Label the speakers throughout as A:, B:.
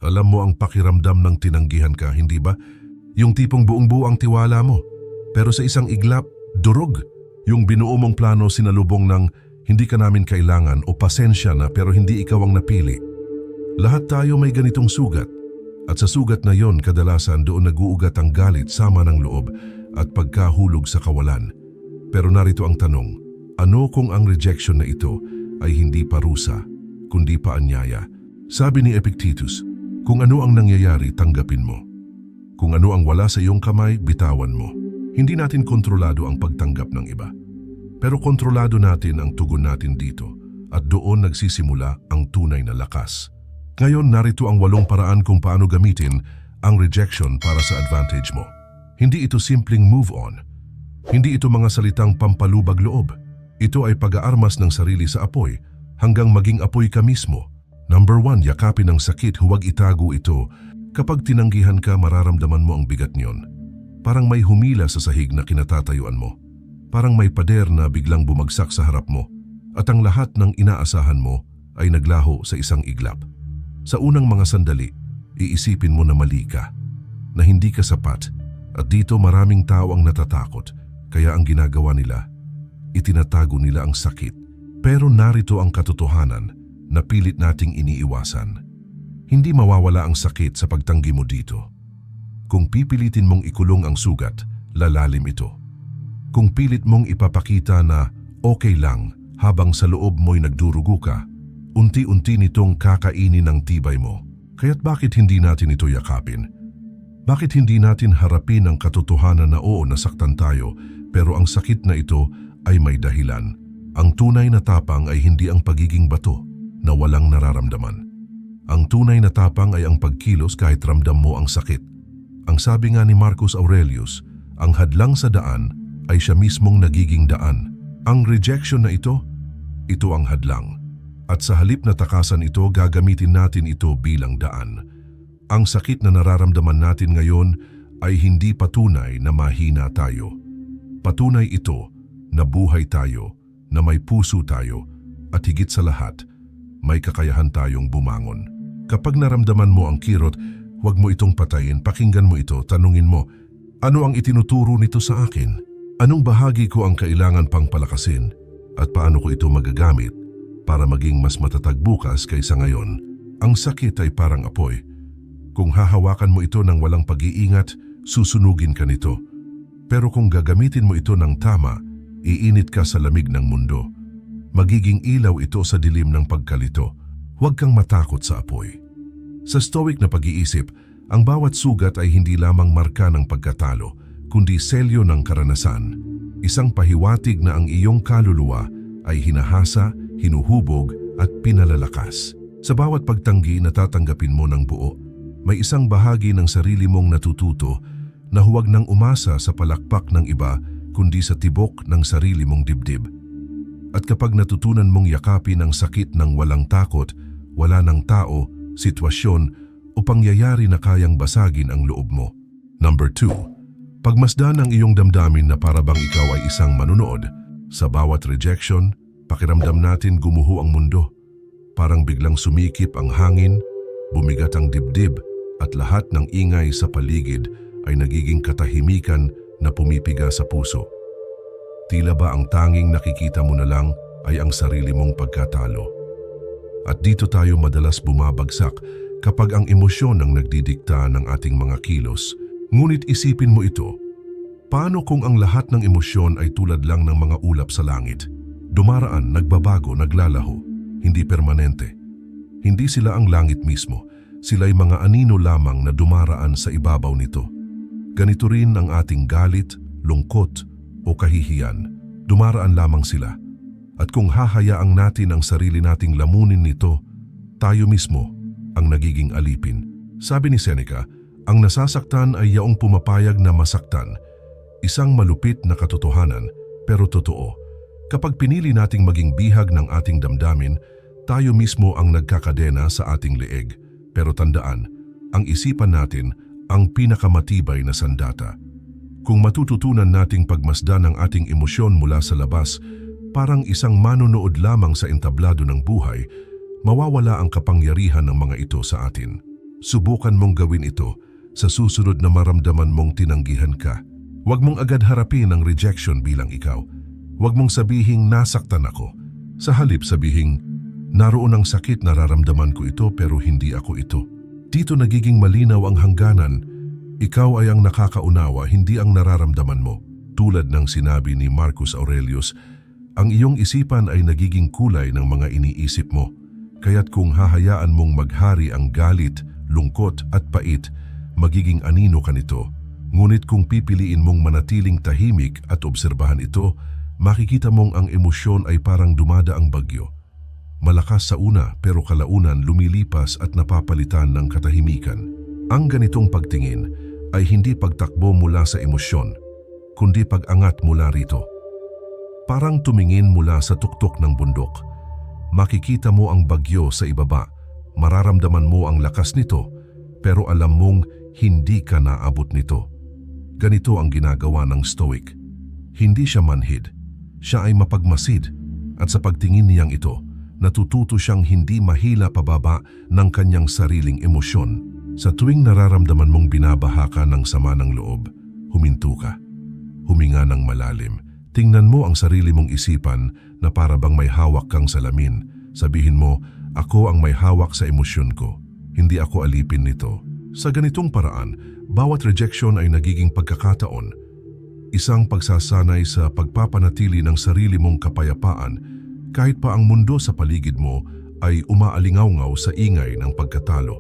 A: Alam mo ang pakiramdam ng tinanggihan ka, hindi ba? Yung tipong buong-buo ang tiwala mo. Pero sa isang iglap, durog. Yung binuo mong plano sinalubong ng hindi ka namin kailangan o pasensya na pero hindi ikaw ang napili. Lahat tayo may ganitong sugat. At sa sugat na yon, kadalasan doon nag-uugat ang galit, sama ng loob at pagkahulog sa kawalan. Pero narito ang tanong, ano kung ang rejection na ito ay hindi parusa, kundi paanyaya? Sabi ni Epictetus, kung ano ang nangyayari, tanggapin mo. Kung ano ang wala sa iyong kamay, bitawan mo. Hindi natin kontrolado ang pagtanggap ng iba. Pero kontrolado natin ang tugon natin dito at doon nagsisimula ang tunay na lakas. Ngayon, narito ang 8 paraan kung paano gamitin ang rejection para sa advantage mo. Hindi ito simpleng move on. Hindi ito mga salitang pampalubag loob. Ito ay pag-aarmas ng sarili sa apoy hanggang maging apoy ka mismo. Number 1, yakapin ang sakit, huwag itago ito. Kapag tinanggihan ka, mararamdaman mo ang bigat niyon. Parang may humila sa sahig na kinatatayuan mo. Parang may pader na biglang bumagsak sa harap mo. At ang lahat ng inaasahan mo ay naglaho sa isang iglap. Sa unang mga sandali, iisipin mo na mali ka, na hindi ka sapat. At dito maraming tao ang natatakot, kaya ang ginagawa nila, itinatago nila ang sakit. Pero narito ang katotohanan na pilit nating iniiwasan. Hindi mawawala ang sakit sa pagtanggi mo dito. Kung pipilitin mong ikulong ang sugat, lalalim ito. Kung pilit mong ipapakita na okay lang habang sa loob mo'y nagdurugo ka, unti-unti nitong kakainin ang tibay mo. Kaya't bakit hindi natin ito yakapin? Bakit hindi natin harapin ang katotohanan na oo, nasaktan tayo, pero ang sakit na ito ay may dahilan. Ang tunay na tapang ay hindi ang pagiging bato na walang nararamdaman. Ang tunay na tapang ay ang pagkilos kahit ramdam mo ang sakit. Ang sabi nga ni Marcus Aurelius, ang hadlang sa daan ay siya mismong nagiging daan. Ang rejection na ito ang hadlang. At sa halip na takasan ito, gagamitin natin ito bilang daan. Ang sakit na nararamdaman natin ngayon ay hindi patunay na mahina tayo. Patunay ito na buhay tayo, na may puso tayo, at higit sa lahat, may kakayahan tayong bumangon. Kapag naramdaman mo ang kirot, huwag mo itong patayin, pakinggan mo ito, tanungin mo, ano ang itinuturo nito sa akin? Anong bahagi ko ang kailangan pang palakasin? At paano ko ito magagamit para maging mas matatag bukas kaysa ngayon? Ang sakit ay parang apoy. Kung hahawakan mo ito ng walang pag-iingat, susunugin ka nito. Pero kung gagamitin mo ito ng tama, iinit ka sa lamig ng mundo. Magiging ilaw ito sa dilim ng pagkalito. Huwag kang matakot sa apoy. Sa Stoic na pag-iisip, ang bawat sugat ay hindi lamang marka ng pagkatalo, kundi selyo ng karanasan. Isang pahiwatig na ang iyong kaluluwa ay hinahasa, hinuhubog at pinalalakas. Sa bawat pagtanggi na tatanggapin mo ng buo, may isang bahagi ng sarili mong natututo na huwag nang umasa sa palakpak ng iba kundi sa tibok ng sarili mong dibdib. At kapag natutunan mong yakapin ang sakit ng walang takot, wala ng tao, sitwasyon o pangyayari na kayang basagin ang loob mo. Number 2. Pagmasdan ang iyong damdamin na para bang ikaw ay isang manunood. Sa bawat rejection, pakiramdam natin gumuho ang mundo. Parang biglang sumikip ang hangin, bumigat ang dibdib at lahat ng ingay sa paligid ay nagiging katahimikan na pumipiga sa puso. Tila ba ang tanging nakikita mo na lang ay ang sarili mong pagkatalo? At dito tayo madalas bumabagsak kapag ang emosyon ang nagdidikta ng ating mga kilos. Ngunit isipin mo ito, paano kung ang lahat ng emosyon ay tulad lang ng mga ulap sa langit? Dumaraan, nagbabago, naglalaho, hindi permanente. Hindi sila ang langit mismo, sila'y mga anino lamang na dumaraan sa ibabaw nito. Ganito rin ang ating galit, lungkot o kahihiyan, dumaraan lamang sila. At kung hahayaang natin ang sarili nating lamunin nito, tayo mismo ang nagiging alipin. Sabi ni Seneca, ang nasasaktan ay yaong pumapayag na masaktan. Isang malupit na katotohanan, pero totoo. Kapag pinili nating maging bihag ng ating damdamin, tayo mismo ang nagkakadena sa ating leeg. Pero tandaan, ang isipan natin ang pinakamatibay na sandata. Kung matututunan nating pagmasdan ang ating emosyon mula sa labas, parang isang manonood lamang sa entablado ng buhay, mawawala ang kapangyarihan ng mga ito sa atin. Subukan mong gawin ito sa susunod na maramdaman mong tinanggihan ka. Huwag mong agad harapin ang rejection bilang ikaw. Huwag mong sabihing nasaktan ako. Sa halip sabihing, naroon ang sakit, nararamdaman ko ito pero hindi ako ito. Dito nagiging malinaw ang hangganan. Ikaw ay ang nakakaunawa, hindi ang nararamdaman mo. Tulad ng sinabi ni Marcus Aurelius, ang iyong isipan ay nagiging kulay ng mga iniisip mo. Kaya't kung hahayaan mong maghari ang galit, lungkot at pait, magiging anino ka nito. Ngunit kung pipiliin mong manatiling tahimik at obserbahan ito, makikita mong ang emosyon ay parang dumadaang bagyo. Malakas sa una pero kalaunan lumilipas at napapalitan ng katahimikan. Ang ganitong pagtingin ay hindi pagtakbo mula sa emosyon, kundi pag-angat mula rito. Parang tumingin mula sa tuktok ng bundok. Makikita mo ang bagyo sa ibaba, mararamdaman mo ang lakas nito, pero alam mong hindi ka naabot nito. Ganito ang ginagawa ng Stoic. Hindi siya manhid, siya ay mapagmasid, at sa pagtingin niyang ito, natututo siyang hindi mahila pababa ng kanyang sariling emosyon. Sa tuwing nararamdaman mong binabaha ka ng sama ng loob, huminto ka. Huminga ng malalim. Tingnan mo ang sarili mong isipan na para bang may hawak kang salamin. Sabihin mo, ako ang may hawak sa emosyon ko. Hindi ako alipin nito. Sa ganitong paraan, bawat rejection ay nagiging pagkakataon. Isang pagsasanay sa pagpapanatili ng sarili mong kapayapaan kahit pa ang mundo sa paligid mo ay umaalingaw-ngaw sa ingay ng pagkatalo.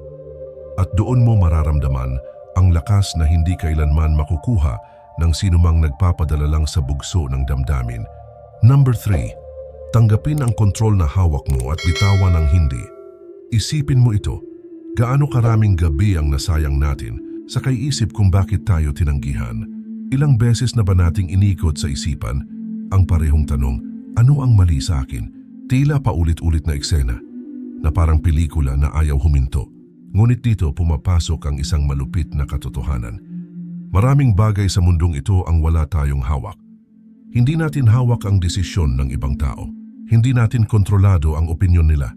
A: At doon mo mararamdaman ang lakas na hindi kailanman makukuha ng sinumang nagpapadala lang sa bugso ng damdamin. Number 3. Tanggapin ang kontrol na hawak mo at bitawan ang hindi. Isipin mo ito. Gaano karaming gabi ang nasayang natin sa kaiisip kung bakit tayo tinanggihan? Ilang beses na ba nating inikot sa isipan ang parehong tanong, ano ang mali sa akin? Tila paulit-ulit na eksena na parang pelikula na ayaw huminto. Ngunit dito pumapasok ang isang malupit na katotohanan. Maraming bagay sa mundong ito ang wala tayong hawak. Hindi natin hawak ang desisyon ng ibang tao. Hindi natin kontrolado ang opinyon nila,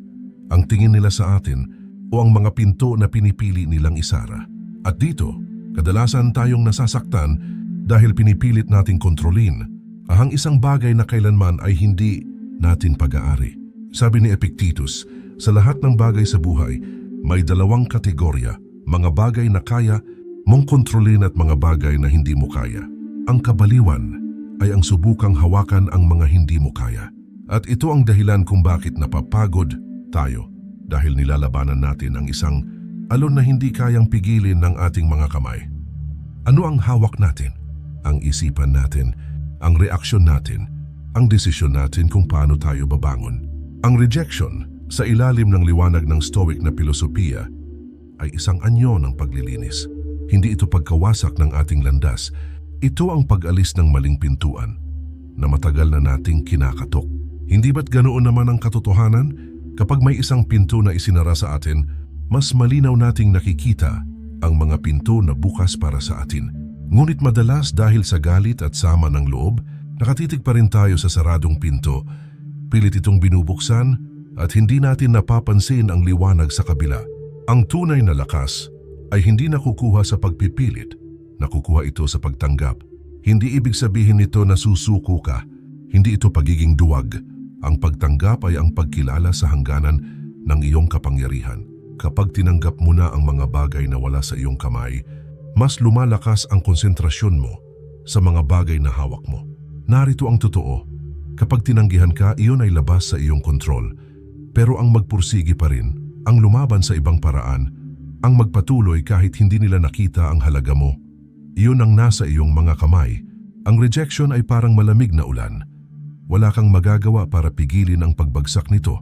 A: ang tingin nila sa atin, o ang mga pinto na pinipili nilang isara. At dito, kadalasan tayong nasasaktan dahil pinipilit nating kontrolin ang isang bagay na kailanman ay hindi natin pag-aari. Sabi ni Epictetus, sa lahat ng bagay sa buhay, may dalawang kategorya, mga bagay na kaya mong kontrolin at mga bagay na hindi mo kaya. Ang kabaliwan ay ang subukang hawakan ang mga hindi mo kaya. At ito ang dahilan kung bakit napapagod tayo dahil nilalabanan natin ang isang alon na hindi kayang pigilin ng ating mga kamay. Ano ang hawak natin? Ang isipan natin, ang reaksyon natin, ang desisyon natin kung paano tayo babangon. Ang rejection sa ilalim ng liwanag ng Stoic na filosofiya ay isang anyo ng paglilinis. Hindi ito pagkawasak ng ating landas. Ito ang pag-alis ng maling pintuan na matagal na nating kinakatok. Hindi ba't ganoon naman ang katotohanan? Kapag may isang pinto na isinara sa atin, mas malinaw nating nakikita ang mga pinto na bukas para sa atin. Ngunit madalas dahil sa galit at sama ng loob, nakatitig pa rin tayo sa saradong pinto. Pilit itong binubuksan at hindi natin napapansin ang liwanag sa kabila. Ang tunay na lakas ay hindi nakukuha sa pagpipilit, nakukuha ito sa pagtanggap. Hindi ibig sabihin nito na susuko ka, hindi ito pagiging duwag. Ang pagtanggap ay ang pagkilala sa hangganan ng iyong kapangyarihan. Kapag tinanggap mo na ang mga bagay na wala sa iyong kamay, mas lumalakas ang konsentrasyon mo sa mga bagay na hawak mo. Narito ang totoo, kapag tinanggihan ka, iyon ay labas sa iyong kontrol. Pero ang magpursigi pa rin, ang lumaban sa ibang paraan, ang magpatuloy kahit hindi nila nakita ang halaga mo, iyon ang nasa iyong mga kamay. Ang rejection ay parang malamig na ulan. Wala kang magagawa para pigilin ang pagbagsak nito,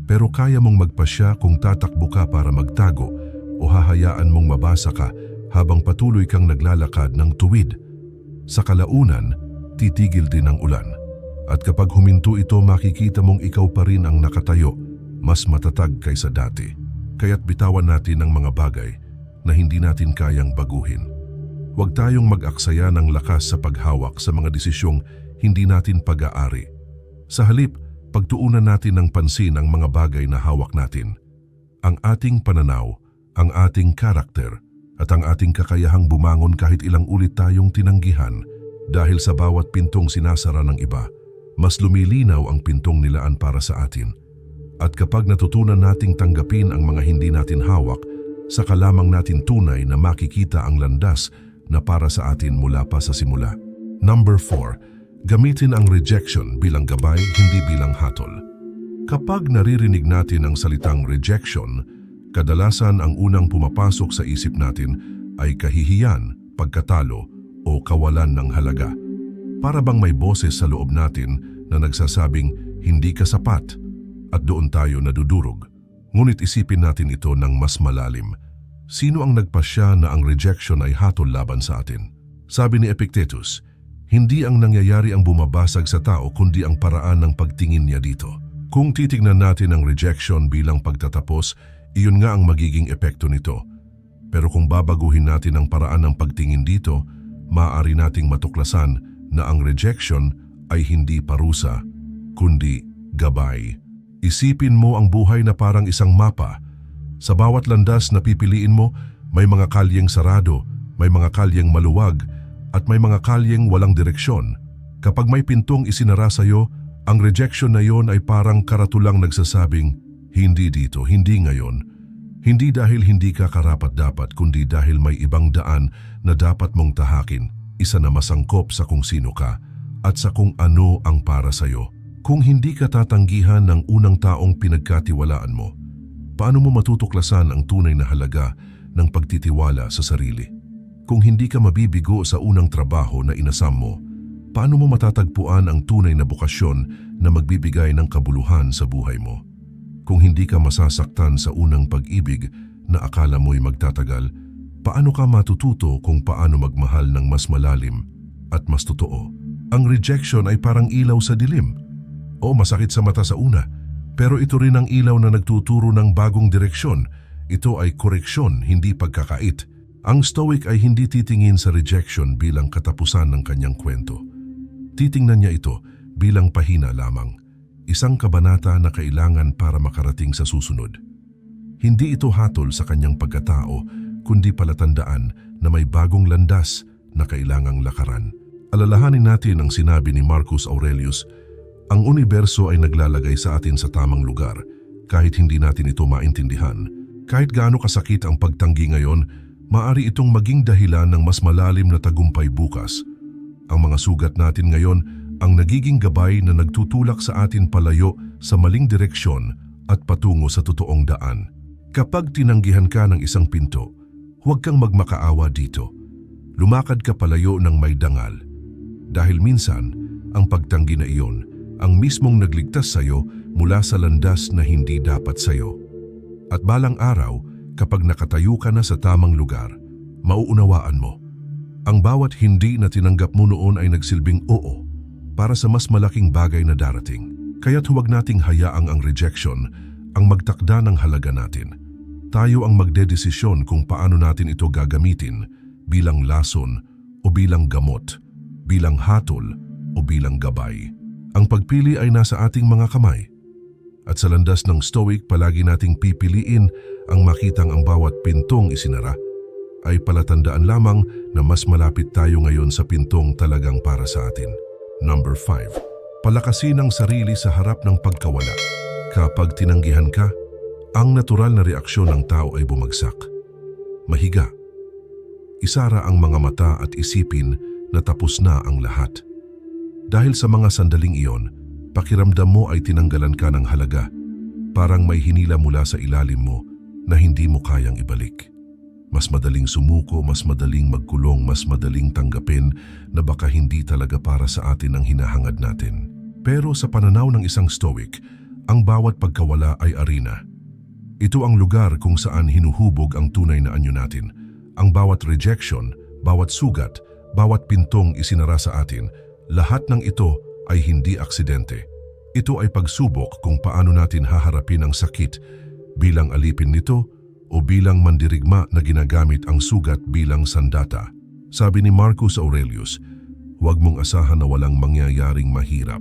A: pero kaya mong magpasya kung tatakbo ka para magtago o hahayaan mong mabasa ka habang patuloy kang naglalakad ng tuwid. Sa kalaunan, titigil din ang ulan. At kapag huminto ito, makikita mong ikaw pa rin ang nakatayo, mas matatag kaysa dati. Kaya't bitawan natin ang mga bagay na hindi natin kayang baguhin. Huwag tayong mag-aksaya ng lakas sa paghawak sa mga desisyong hindi natin pag-aari. Sa halip, pagtuunan natin ng pansin ang mga bagay na hawak natin. Ang ating pananaw ang ating karakter at ang ating kakayahang bumangon kahit ilang ulit tayong tinanggihan. Dahil sa bawat pintong sinasara ng iba, mas lumilinaw ang pintong nilaan para sa atin. At kapag natutunan nating tanggapin ang mga hindi natin hawak, saka lamang natin tunay na makikita ang landas na para sa atin mula pa sa simula. Number 4. Gamitin ang rejection bilang gabay, hindi bilang hatol. Kapag naririnig natin ang salitang rejection, kadalasan ang unang pumapasok sa isip natin ay kahihiyan, pagkatalo o kawalan ng halaga. Para bang may boses sa loob natin na nagsasabing hindi ka sapat at doon tayo nadudurog. Ngunit isipin natin ito ng mas malalim. Sino ang nagpasya na ang rejection ay hatol laban sa atin? Sabi ni Epictetus, hindi ang nangyayari ang bumabasag sa tao kundi ang paraan ng pagtingin niya dito. Kung titignan natin ang rejection bilang pagtatapos, iyon nga ang magiging epekto nito. Pero kung babaguhin natin ang paraan ng pagtingin dito, maaari nating matuklasan na ang rejection ay hindi parusa, kundi gabay. Isipin mo ang buhay na parang isang mapa. Sa bawat landas na pipiliin mo, may mga kalyeng sarado, may mga kalyeng maluwag, at may mga kalyeng walang direksyon. Kapag may pintong isinara sa'yo, ang rejection na yon ay parang karatulang nagsasabing, hindi dito, hindi ngayon. Hindi dahil hindi ka karapat-dapat, kundi dahil may ibang daan na dapat mong tahakin, isa na masangkop sa kung sino ka at sa kung ano ang para sa'yo. Kung hindi ka tatanggihan ng unang taong pinagkatiwalaan mo, paano mo matutuklasan ang tunay na halaga ng pagtitiwala sa sarili? Kung hindi ka mabibigo sa unang trabaho na inasam mo, paano mo matatagpuan ang tunay na bukasyon na magbibigay ng kabuluhan sa buhay mo? Kung hindi ka masasaktan sa unang pag-ibig na akala mo'y magtatagal, paano ka matututo kung paano magmahal ng mas malalim at mas totoo? Ang rejection ay parang ilaw sa dilim. O masakit sa mata sa una, pero ito rin ang ilaw na nagtuturo ng bagong direksyon. Ito ay koreksyon, hindi pagkakait. Ang Stoic ay hindi titingin sa rejection bilang katapusan ng kanyang kwento. Titingnan niya ito bilang pahina lamang, isang kabanata na kailangan para makarating sa susunod. Hindi ito hatol sa kanyang pagkatao, kundi palatandaan na may bagong landas na kailangang lakaran. Alalahanin natin ang sinabi ni Marcus Aurelius, ang universo ay naglalagay sa atin sa tamang lugar kahit hindi natin ito maintindihan. Kahit gaano kasakit ang pagtanggi ngayon, maaari itong maging dahilan ng mas malalim na tagumpay bukas. Ang mga sugat natin ngayon ang nagiging gabay na nagtutulak sa atin palayo sa maling direksyon at patungo sa totoong daan. Kapag tinanggihan ka ng isang pinto, huwag kang magmakaawa dito. Lumakad ka palayo ng may dangal. Dahil minsan, ang pagtanggi na iyon ang mismong nagligtas sa'yo mula sa landas na hindi dapat sa'yo. At balang araw, kapag nakatayo ka na sa tamang lugar, mauunawaan mo. Ang bawat hindi na tinanggap mo noon ay nagsilbing oo para sa mas malaking bagay na darating. Kaya't huwag nating hayaang ang rejection ang magtakda ng halaga natin. Tayo ang magdedesisyon kung paano natin ito gagamitin, bilang lason o bilang gamot, bilang hatol o bilang gabay. Ang pagpili ay nasa ating mga kamay. At sa landas ng Stoic, palagi nating pipiliin ang makitang ang bawat pintong isinara ay palatandaan lamang na mas malapit tayo ngayon sa pintong talagang para sa atin. Number 5. Palakasin ang sarili sa harap ng pagkawala. Kapag tinanggihan ka, ang natural na reaksyon ng tao ay bumagsak. Mahiga. Isara ang mga mata at isipin na tapos na ang lahat. Dahil sa mga sandaling iyon, pakiramdam mo ay tinanggalan ka ng halaga. Parang may hinila mula sa ilalim mo na hindi mo kayang ibalik. Mas madaling sumuko, mas madaling magkulong, mas madaling tanggapin na baka hindi talaga para sa atin ang hinahangad natin. Pero sa pananaw ng isang Stoic, ang bawat pagkawala ay arena. Ito ang lugar kung saan hinuhubog ang tunay na anyo natin. Ang bawat rejection, bawat sugat, bawat pintong isinara sa atin, lahat ng ito ay hindi aksidente. Ito ay pagsubok kung paano natin haharapin ang sakit bilang alipin nito o bilang mandirigma na ginagamit ang sugat bilang sandata. Sabi ni Marcus Aurelius, huwag mong asahan na walang mangyayaring mahirap.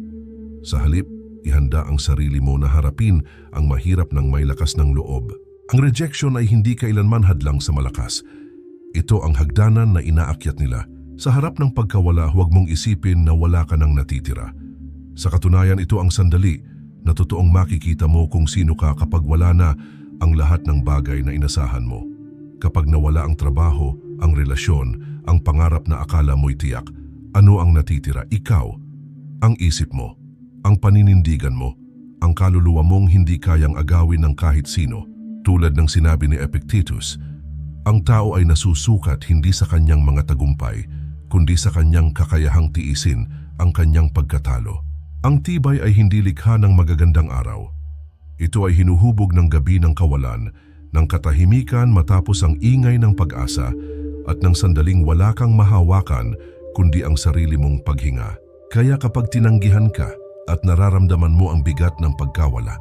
A: Sa halip, ihanda ang sarili mo na harapin ang mahirap ng may lakas ng loob. Ang rejection ay hindi kailanman hadlang sa malakas. Ito ang hagdanan na inaakyat nila. Sa harap ng pagkawala, huwag mong isipin na wala ka nang natitira. Sa katunayan, ito ang sandali na totoong makikita mo kung sino ka kapag wala na ang lahat ng bagay na inasahan mo. Kapag nawala ang trabaho, ang relasyon, ang pangarap na akala mo'y tiyak, ano ang natitira? Ikaw, ang isip mo, ang paninindigan mo, ang kaluluwa mong hindi kayang agawin ng kahit sino. Tulad ng sinabi ni Epictetus, ang tao ay nasusukat hindi sa kanyang mga tagumpay, kundi sa kanyang kakayahang tiisin ang kanyang pagkatalo. Ang tibay ay hindi likha ng magagandang araw. Ito ay hinuhubog ng gabi ng kawalan, ng katahimikan matapos ang ingay ng pag-asa at ng sandaling wala kang mahawakan kundi ang sarili mong paghinga. Kaya kapag tinanggihan ka at nararamdaman mo ang bigat ng pagkawala,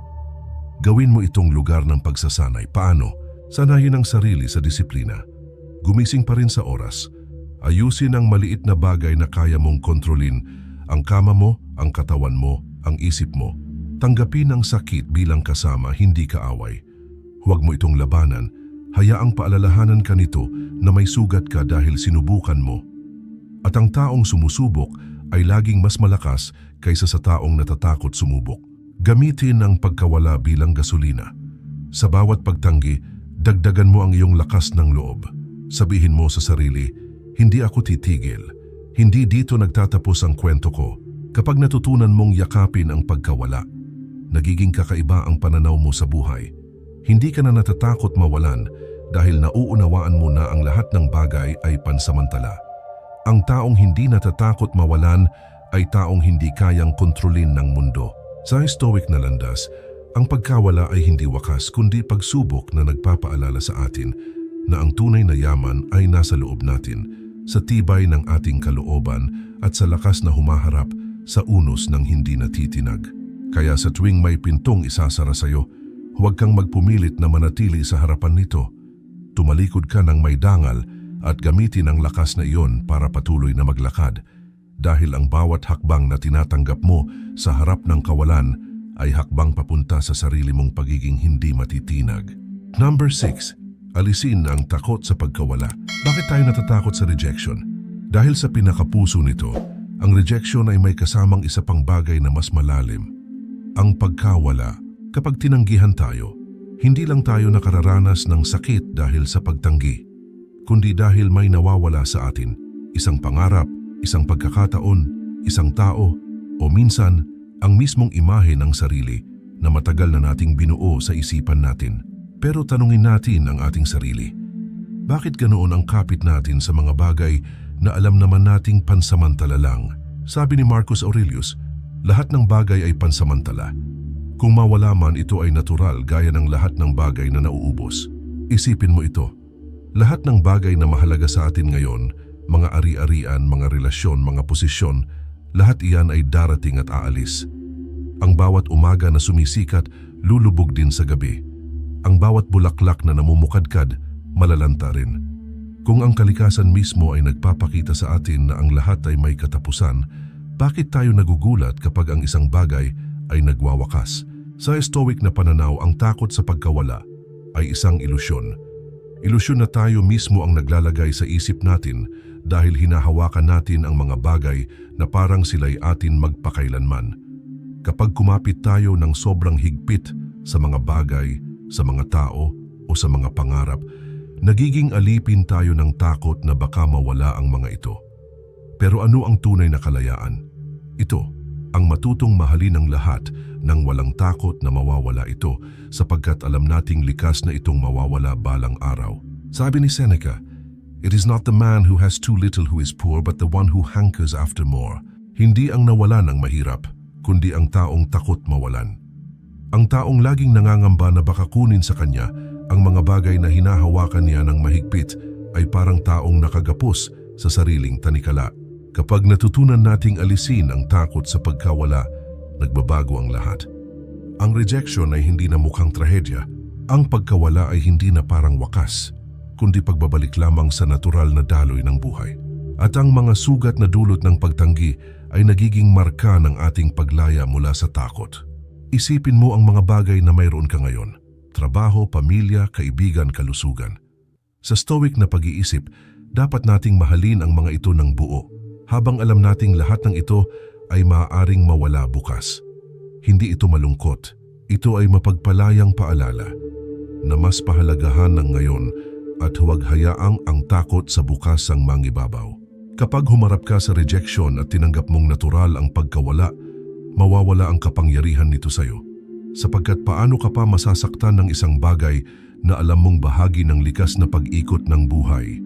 A: gawin mo itong lugar ng pagsasanay. Paano? Sanayin ang sarili sa disiplina. Gumising pa rin sa oras. Ayusin ang maliit na bagay na kaya mong kontrolin, ang kama mo, ang katawan mo, ang isip mo. Tanggapin ang sakit bilang kasama, hindi kaaway. Huwag mo itong labanan, hayaang paalalahanan ka nito na may sugat ka dahil sinubukan mo. At ang taong sumusubok ay laging mas malakas kaysa sa taong natatakot sumubok. Gamitin ang pagkawala bilang gasolina. Sa bawat pagtanggi, dagdagan mo ang iyong lakas ng loob. Sabihin mo sa sarili, hindi ako titigil. Hindi dito nagtatapos ang kwento ko. Kapag natutunan mong yakapin ang pagkawala, nagiging kakaiba ang pananaw mo sa buhay. Hindi ka na natatakot mawalan dahil nauunawaan mo na ang lahat ng bagay ay pansamantala. Ang taong hindi natatakot mawalan ay taong hindi kayang kontrolin ng mundo. Sa Stoic na landas, ang pagkawala ay hindi wakas kundi pagsubok na nagpapaalala sa atin na ang tunay na yaman ay nasa loob natin, sa tibay ng ating kalooban at sa lakas na humaharap sa unos ng hindi natitinag. Kaya sa tuwing may pintong isasara sa iyo, huwag kang magpumilit na manatili sa harapan nito. Tumalikod ka ng may dangal at gamitin ang lakas na iyon para patuloy na maglakad, dahil ang bawat hakbang na tinatanggap mo sa harap ng kawalan ay hakbang papunta sa sarili mong pagiging hindi matitinag. Number 6. Alisin ang takot sa pagkawala. Bakit tayo natatakot sa rejection? Dahil sa pinakapuso nito, ang rejection ay may kasamang isa pang bagay na mas malalim. Ang pagkawala. Kapag tinanggihan tayo, hindi lang tayo nakararanas ng sakit dahil sa pagtanggi, kundi dahil may nawawala sa atin. Isang pangarap, isang pagkakataon, isang tao, o minsan, ang mismong imahe ng sarili na matagal na nating binuo sa isipan natin. Pero tanungin natin ang ating sarili. Bakit ganoon ang kapit natin sa mga bagay na alam naman nating pansamantala lang? Sabi ni Marcus Aurelius, lahat ng bagay ay pansamantala. Kung mawala man, ito ay natural gaya ng lahat ng bagay na nauubos. Isipin mo ito. Lahat ng bagay na mahalaga sa atin ngayon, mga ari-arian, mga relasyon, mga posisyon, lahat iyan ay darating at aalis. Ang bawat umaga na sumisikat, lulubog din sa gabi. Ang bawat bulaklak na namumukadkad, malalanta rin. Kung ang kalikasan mismo ay nagpapakita sa atin na ang lahat ay may katapusan, bakit tayo nagugulat kapag ang isang bagay ay nagwawakas? Sa Stoic na pananaw, ang takot sa pagkawala ay isang ilusyon. Ilusyon na tayo mismo ang naglalagay sa isip natin dahil hinahawakan natin ang mga bagay na parang sila'y atin magpakailanman. Kapag kumapit tayo ng sobrang higpit sa mga bagay, sa mga tao o sa mga pangarap, nagiging alipin tayo ng takot na baka mawala ang mga ito. Pero ano ang tunay na kalayaan? Ito, ang matutong mahalin ang lahat nang walang takot na mawawala ito, sapagkat alam nating likas na itong mawawala balang araw. Sabi ni Seneca, "It is not the man who has too little who is poor, but the one who hankers after more." Hindi ang nawala ng mahirap, kundi ang taong takot mawalan. Ang taong laging nangangamba na baka kunin sa kanya ang mga bagay na hinahawakan niya ng mahigpit ay parang taong nakagapos sa sariling tanikala. Kapag natutunan nating alisin ang takot sa pagkawala, nagbabago ang lahat. Ang rejection ay hindi na mukhang trahedya. Ang pagkawala ay hindi na parang wakas, kundi pagbabalik lamang sa natural na daloy ng buhay. At ang mga sugat na dulot ng pagtanggi ay nagiging marka ng ating paglaya mula sa takot. Isipin mo ang mga bagay na mayroon ka ngayon. trabaho, pamilya, kaibigan, kalusugan. Sa Stoic na pag-iisip, dapat nating mahalin ang mga ito ng buo, habang alam nating lahat ng ito ay maaaring mawala bukas. Hindi ito malungkot, ito ay mapagpalayang paalala na mas pahalagahan ng ngayon at huwag hayaang ang takot sa bukas ang mangibabaw. Kapag humarap ka sa rejection at tinanggap mong natural ang pagkawala, mawawala ang kapangyarihan nito sa'yo. Sapagkat paano ka pa masasaktan ng isang bagay na alam mong bahagi ng likas na pag-ikot ng buhay?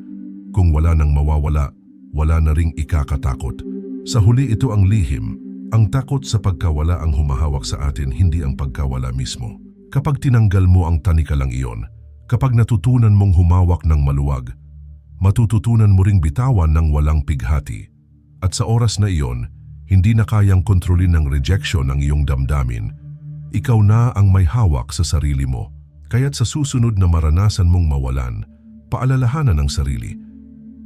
A: Kung wala nang mawawala, wala na ring ikakatakot. Sa huli ito ang lihim, ang takot sa pagkawala ang humahawak sa atin, hindi ang pagkawala mismo. Kapag tinanggal mo ang tanikalang iyon, kapag natutunan mong humawak ng maluwag, matututunan mo ring bitawan ng walang pighati. At sa oras na iyon, hindi na kayang kontrolin ng rejection ang iyong damdamin. Ikaw na ang may hawak sa sarili mo. Kaya't sa susunod na maranasan mong mawalan, paalalahanan ang sarili.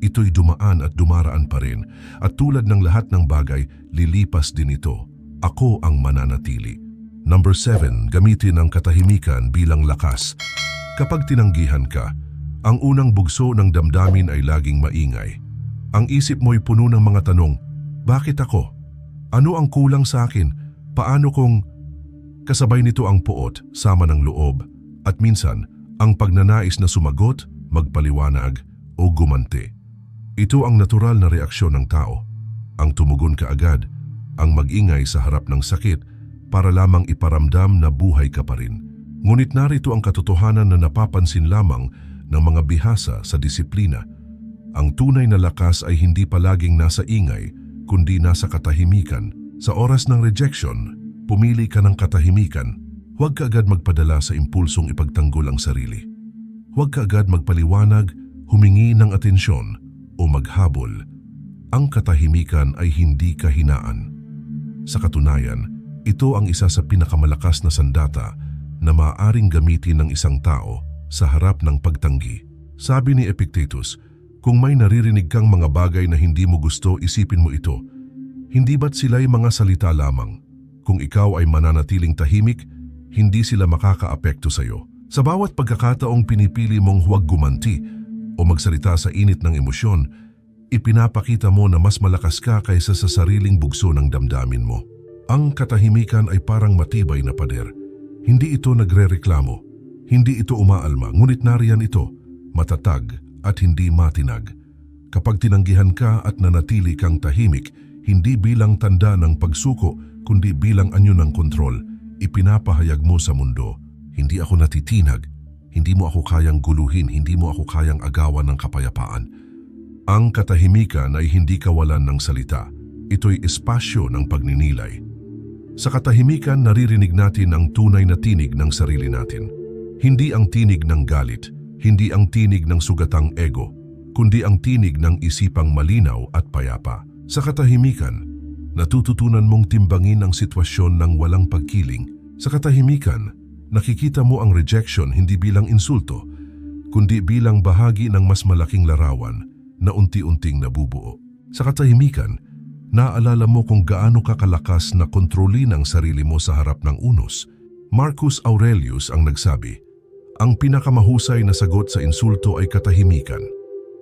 A: Ito'y dumaan at dumaraan pa rin, at tulad ng lahat ng bagay, lilipas din ito. Ako ang mananatili. Number 7, gamitin ang katahimikan bilang lakas. Kapag tinanggihan ka, ang unang bugso ng damdamin ay laging maingay. Ang isip mo'y puno ng mga tanong, bakit ako? Ano ang kulang sa akin? Paano kung... Kasabay nito ang puot, sama ng loob, at minsan, ang pagnanais na sumagot, magpaliwanag, o gumanti. Ito ang natural na reaksyon ng tao. Ang tumugon kaagad, ang mag-ingay sa harap ng sakit, para lamang iparamdam na buhay ka pa rin. Ngunit narito ang katotohanan na napapansin lamang ng mga bihasa sa disiplina. Ang tunay na lakas ay hindi palaging nasa ingay, kundi nasa katahimikan. Sa oras ng rejection, pumili ka ng katahimikan. Huwag ka agad magpadala sa impulsong ipagtanggol ang sarili. Huwag ka agad magpaliwanag, humingi ng atensyon, o maghabol. Ang katahimikan ay hindi kahinaan. Sa katunayan, ito ang isa sa pinakamalakas na sandata na maaaring gamitin ng isang tao sa harap ng pagtanggi. Sabi ni Epictetus, kung may naririnig kang mga bagay na hindi mo gusto, isipin mo ito. Hindi ba't sila'y mga salita lamang? Kung ikaw ay mananatiling tahimik, hindi sila makakaapekto sa iyo. Sa bawat pagkakataong pinipili mong huwag gumanti o magsalita sa init ng emosyon, ipinapakita mo na mas malakas ka kaysa sa sariling bugso ng damdamin mo. Ang katahimikan ay parang matibay na pader. Hindi ito nagrereklamo, hindi ito umaalma, ngunit nariyan ito, matatag at hindi matinag. Kapag tinanggihan ka at nanatili kang tahimik, hindi bilang tanda ng pagsuko, kundi bilang anyo ng kontrol, ipinapahayag mo sa mundo, hindi ako natitinag, hindi mo ako kayang guluhin, hindi mo ako kayang agawan ng kapayapaan. Ang katahimikan ay hindi kawalan ng salita, ito'y espasyo ng pagninilay. Sa katahimikan, naririnig natin ang tunay na tinig ng sarili natin. Hindi ang tinig ng galit, hindi ang tinig ng sugatang ego, kundi ang tinig ng isipang malinaw at payapa. Sa katahimikan, natututunan mong timbangin ang sitwasyon ng walang pagkiling. Sa katahimikan, nakikita mo ang rejection hindi bilang insulto, kundi bilang bahagi ng mas malaking larawan na unti-unting nabubuo. Sa katahimikan, naalala mo kung gaano ka kalakas na kontrolin ang sarili mo sa harap ng unos. Marcus Aurelius ang nagsabi, ang pinakamahusay na sagot sa insulto ay katahimikan.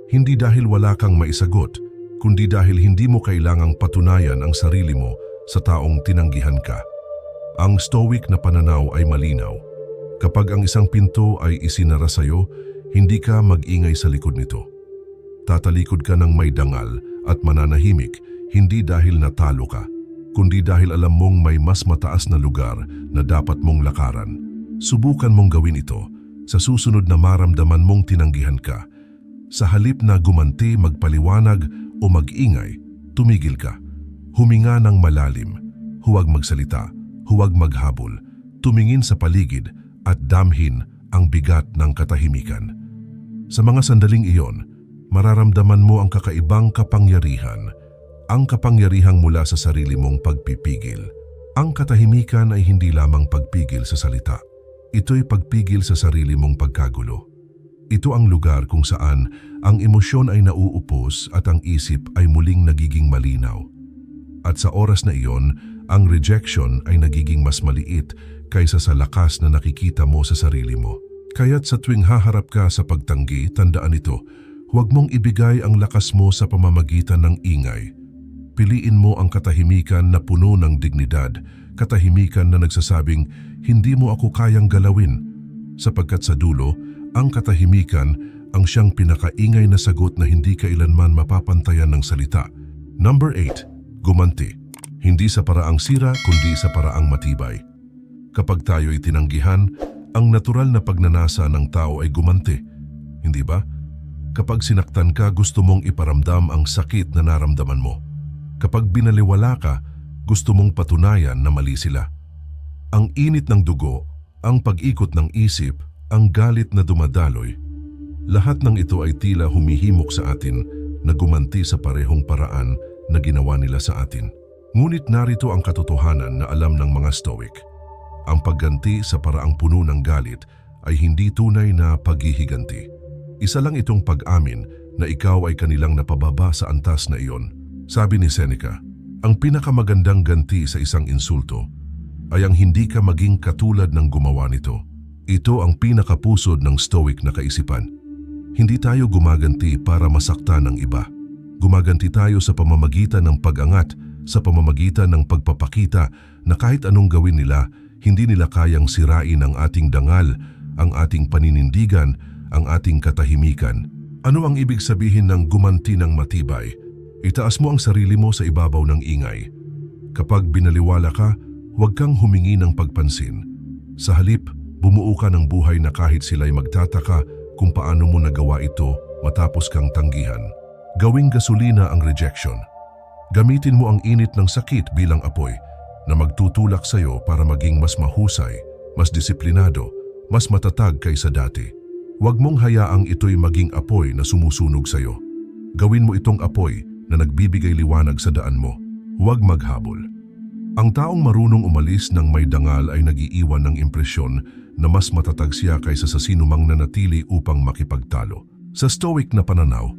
A: Hindi dahil wala kang maisagot, kundi dahil hindi mo kailangang patunayan ang sarili mo sa taong tinanggihan ka. Ang Stoic na pananaw ay malinaw. Kapag ang isang pinto ay isinara sa iyo, hindi ka mag-ingay sa likod nito. Tatalikod ka ng may dangal at mananahimik, hindi dahil natalo ka, kundi dahil alam mong may mas mataas na lugar na dapat mong lakaran. Subukan mong gawin ito sa susunod na maramdaman mong tinanggihan ka. Sa halip na gumanti, magpaliwanag o mag-ingay, tumigil ka. Huminga ng malalim, huwag magsalita, huwag maghabol, tumingin sa paligid at damhin ang bigat ng katahimikan. Sa mga sandaling iyon, mararamdaman mo ang kakaibang kapangyarihan, ang kapangyarihang mula sa sarili mong pagpipigil. Ang katahimikan ay hindi lamang pagpigil sa salita. Ito'y pagpigil sa sarili mong pagkagulo. Ito ang lugar kung saan ang emosyon ay nauupos at ang isip ay muling nagiging malinaw. At sa oras na iyon, ang rejection ay nagiging mas maliit kaysa sa lakas na nakikita mo sa sarili mo. Kaya't sa tuwing haharap ka sa pagtanggi, tandaan ito, huwag mong ibigay ang lakas mo sa pamamagitan ng ingay. Piliin mo ang katahimikan na puno ng dignidad, katahimikan na nagsasabing, hindi mo ako kayang galawin. Sapagkat sa dulo, ang katahimikan ang siyang pinakaingay na sagot na hindi kailanman mapapantayan ng salita. Number 8. Gumanti. Hindi sa paraang sira, kundi sa paraang matibay. Kapag tayo'y tinanggihan, ang natural na pagnanasa ng tao ay gumanti. Hindi ba? Kapag sinaktan ka, gusto mong iparamdam ang sakit na naramdaman mo. Kapag binaliwala ka, gusto mong patunayan na mali sila. Ang init ng dugo, ang pag-ikot ng isip, ang galit na dumadaloy, lahat ng ito ay tila humihimok sa atin na gumanti sa parehong paraan na ginawa nila sa atin. Ngunit narito ang katotohanan na alam ng mga Stoic. Ang pagganti sa paraang puno ng galit ay hindi tunay na paghihiganti. Isa lang itong pag-amin na ikaw ay kanilang napababa sa antas na iyon. Sabi ni Seneca, ang pinakamagandang ganti sa isang insulto ay ang hindi ka maging katulad ng gumawa nito. Ito ang pinakapusod ng Stoic na kaisipan. Hindi tayo gumaganti para masaktan ng iba. Gumaganti tayo sa pamamagitan ng pag-angat, sa pamamagitan ng pagpapakita na kahit anong gawin nila, hindi nila kayang sirain ang ating dangal, ang ating paninindigan, ang ating katahimikan. Ano ang ibig sabihin ng gumanti ng matibay? Itaas mo ang sarili mo sa ibabaw ng ingay. Kapag binaliwala ka, huwag kang humingi ng pagpansin. Sa halip, bumuo ka ng buhay na kahit sila'y magtataka kung paano mo nagawa ito matapos kang tanggihan. Gawing gasolina ang rejection. Gamitin mo ang init ng sakit bilang apoy na magtutulak sa iyo para maging mas mahusay, mas disiplinado, mas matatag kaysa dati. Huwag mong hayaang ito'y maging apoy na sumusunog sa iyo. Gawin mo itong apoy na nagbibigay liwanag sa daan mo. Huwag maghabol. Ang taong marunong umalis ng may dangal ay nag-iiwan ng impresyon na mas matatag siya kaysa sa sinumang nanatili upang makipagtalo. Sa Stoic na pananaw,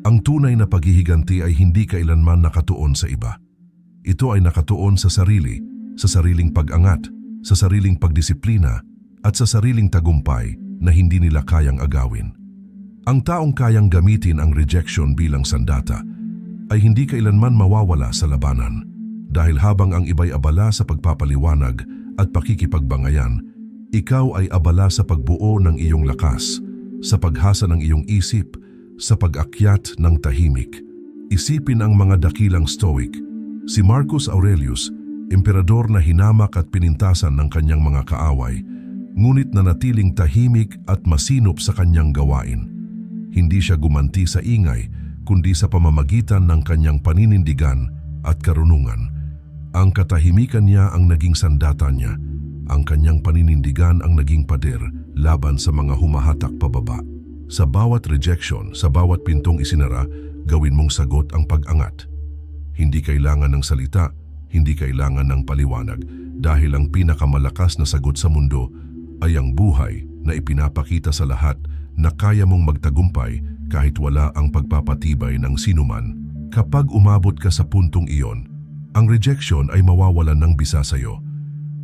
A: ang tunay na paghihiganti ay hindi kailanman nakatuon sa iba. Ito ay nakatuon sa sarili, sa sariling pag-angat, sa sariling pagdisiplina, at sa sariling tagumpay na hindi nila kayang agawin. Ang taong kayang gamitin ang rejection bilang sandata ay hindi kailanman mawawala sa labanan. Dahil habang ang iba'y abala sa pagpapaliwanag at pakikipagbangayan, ikaw ay abala sa pagbuo ng iyong lakas, sa paghasa ng iyong isip, sa pag-akyat ng tahimik. Isipin ang mga dakilang Stoic. Si Marcus Aurelius, emperador na hinamak at pinintasan ng kanyang mga kaaway, ngunit nanatiling tahimik at masinop sa kanyang gawain. Hindi siya gumanti sa ingay, kundi sa pamamagitan ng kanyang paninindigan at karunungan. Ang katahimikan niya ang naging sandata niya, ang kanyang paninindigan ang naging pader laban sa mga humahatak pababa. Sa bawat rejection, sa bawat pintong isinara, gawin mong sagot ang pag-angat. Hindi kailangan ng salita, hindi kailangan ng paliwanag, dahil ang pinakamalakas na sagot sa mundo ay ang buhay na ipinapakita sa lahat na kaya mong magtagumpay kahit wala ang pagpapatibay ng sinuman. Kapag umabot ka sa puntong iyon, ang rejection ay mawawalan ng bisa sa iyo,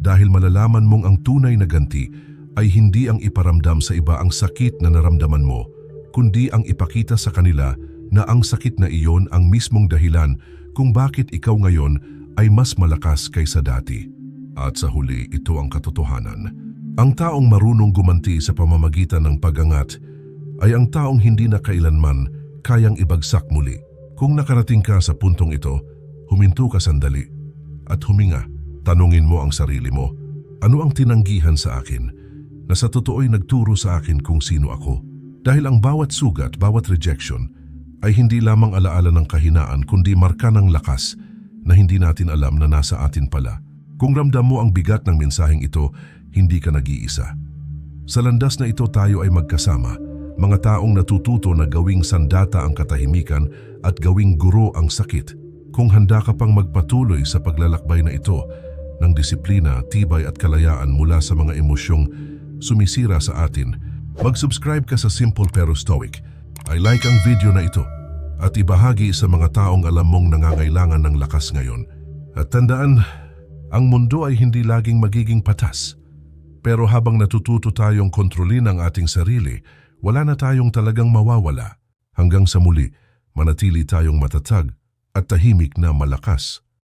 A: dahil malalaman mong ang tunay na ganti ay hindi ang iparamdam sa iba ang sakit na naramdaman mo, kundi ang ipakita sa kanila na ang sakit na iyon ang mismong dahilan kung bakit ikaw ngayon ay mas malakas kaysa dati. At sa huli, ito ang katotohanan. Ang taong marunong gumanti sa pamamagitan ng pag-angat ay ang taong hindi na kailanman kayang ibagsak muli. Kung nakarating ka sa puntong ito, huminto ka sandali at huminga. Tanungin mo ang sarili mo, ano ang tinanggihan sa akin na sa totoo'y nagturo sa akin kung sino ako? Dahil ang bawat sugat, bawat rejection ay hindi lamang alaala ng kahinaan kundi marka ng lakas na hindi natin alam na nasa atin pala. Kung ramdam mo ang bigat ng mensaheng ito, hindi ka nag-iisa. Sa landas na ito tayo ay magkasama, mga taong natututo na gawing sandata ang katahimikan at gawing guro ang sakit. Kung handa ka pang magpatuloy sa paglalakbay na ito ng disiplina, tibay at kalayaan mula sa mga emosyong sumisira sa atin, mag-subscribe ka sa Simple Pero Stoic. I like ang video na ito at ibahagi sa mga taong alam mong nangangailangan ng lakas ngayon. At tandaan, ang mundo ay hindi laging magiging patas. Pero habang natututo tayong kontrolin ang ating sarili, wala na tayong talagang mawawala. Hanggang sa muli, manatili tayong matatag at tahimik na malakas.